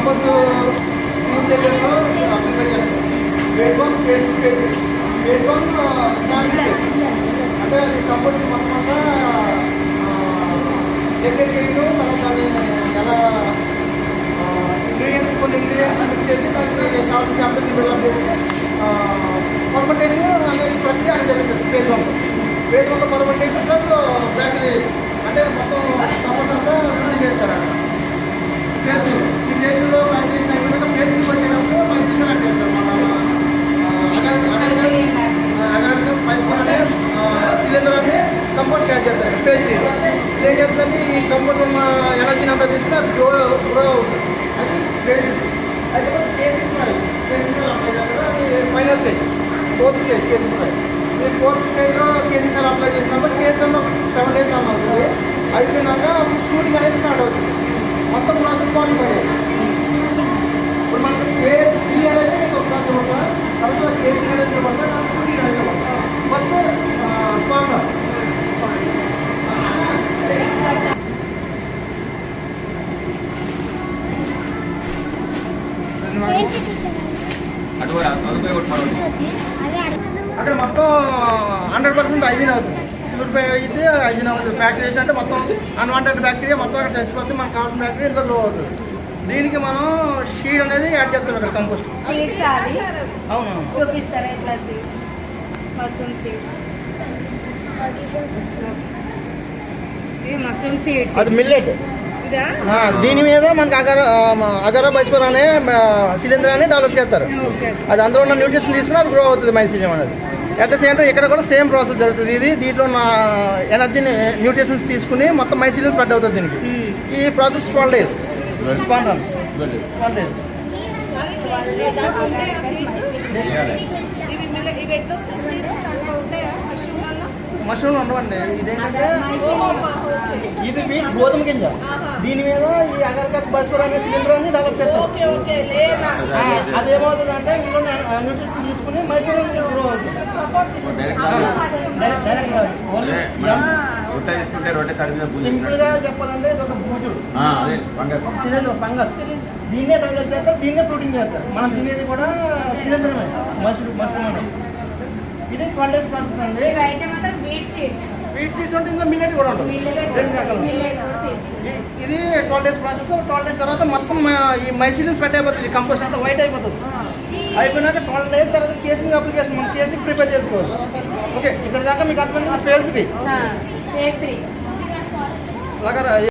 Compost green సెల్లర్లో apply చేస్తాం. Phase 1 phase 2 phase 1 అంటే అది కంపోస్ట్ మొత్తం అంతా డెకరేట్ చేయడం, తర్వాత దాన్ని ఎలా కొన్ని ఇంగ్రీడియంట్స్ మిక్స్ చేసి దానికి కావాల్సిన క్యాపిటల్ డెవలప్ చేసి ఫర్మెంటేషన్ అనేది ప్రక్రియ అని జరుగుతుంది. ఫేజ్ 1 ఫర్మెంటేషన్ ప్లస్ బ్యాక్టీరియా అంటే మొత్తం కంపోస్ట్ అంతా రెడీ చేస్తారు. ప్లేస్ ఈ ప్లేస్లో ప్యాకేజ్ అయిపోయినాక ప్లేస్కి వచ్చేటప్పుడు మైసీలో యాడ్ చేస్తారు. అగార్గస్ మైసీలో అంటే శిలీంధ్రాన్ని కంపోస్ట్ యాడ్ చేస్తారు. ప్లేస్ చేస్తుంది. ఈ కంపోస్ట్ ఉన్న ఎనర్జీని అంతా తీసుకుని అది గ్రో అవుతుంది. అది ప్లేస్ అయితే కేసెస్ అప్లై చేస్తారు. అది final stage, 4th stage cases. ఈ 4th స్టేజ్లో కేసెస్ అప్లై చేసినప్పుడు కేసెస్లో 7 days రన్ అవుతుంది. అయిపోయినాక షూటింగ్ అనేది స్టార్ట్ అవుతుంది. మొత్తం ప్రాసెస్ క్వాలిఫై. ఇప్పుడు మనకు ఫేజ్ 3 అనేది మీకు ఒకసారి చూడతా, తర్వాత కేసింగ్ అనేది చూడతా, షూటింగ్ అనేది చూడతా. ఫస్ట్ స్పాంగా అక్కడ మొత్తం 100% హైజీన్ అవుతుంది. ప్యూరిఫై అయితే హైజీన్ అవుతుంది. ఫ్యాక్టరీ చేసినట్టే మొత్తం అన్వాంటెడ్ బ్యాక్టీరియా మొత్తం అక్కడ చచ్చిపోతుంది. మనకు కావాల్సిన బ్యాక్టీరియా ఇందులో గ్రో అవుతుంది. దీనికి మనం షీడ్ అనేది యాడ్ చేస్తాం ఇక్కడ కంపోస్ట్. అవునవును చూపిస్తారా ఎట్లా seeds? Mushroom seeds, mushroom seeds, అది మిల్లెట్. దీని మీద మనకి అగర బైస్పర్ అనే శిలీంధ్రాన్ని డెవలప్ చేస్తారు. అది అందులో ఉన్న న్యూట్రిషన్ తీసుకుని అది గ్రో అవుతుంది మైసీలియం అనేది. అట్ ద సేమ్ టైం ఇక్కడ కూడా సేమ్ ప్రాసెస్ జరుగుతుంది. దీంట్లో ఉన్న ఎనర్జీని న్యూట్రిషన్స్ తీసుకుని మొత్తం మైసీలియం స్ప్రెడ్ అవుతుంది దీనికి. ఈ ప్రాసెస్ 12 days. మష్రూమ్ ఉండవండి. ఇదేంటంటే ఇది వీట్ గోధుమ గింజ. దీని మీద ఈ అగర్గస్ బైస్పర్ అనే శిలీంధ్రాన్ని డెవలప్ చేస్తారు. అదేమవుతుంది అంటే ఇందులో న్యూట్రిషన్ తీసుకుని మైసీలియం గ్రో అవుతుంది. సింపుల్ గా చెప్పాలంటే ఇది ఒక బూజు ఫంగస్. దీన్నే డెవలప్ చేస్తారు, దీన్నే ఫ్రూటింగ్ చేస్తారు. మనం తినేది కూడా శిలీంధ్రమే, మష్రూమ్ అనేది. ఇది 12 days ప్రాసెస్ అండి. వీట్ సీడ్స్ ఉంటే ఇందులో మిల్లెట్ కూడా ఉంటుంది. 2 రకాలు. ఇది 12 days ప్రాసెస్. 12 days తర్వాత మొత్తం ఈ మైసీలియం స్ప్రెడ్ అయిపోతుంది. కంపోస్ట్ అంతా వైట్ అయిపోతుంది. అయిపోయినాక 12 days తర్వాత కేసింగ్ అప్లికేషన్ మనం కేసింగ్ ప్రిపేర్ చేసుకోవాలి. ఓకే, ఇక్కడ దాకా మీకు అర్థమైంది. ఫేజ్ 3 అలాగా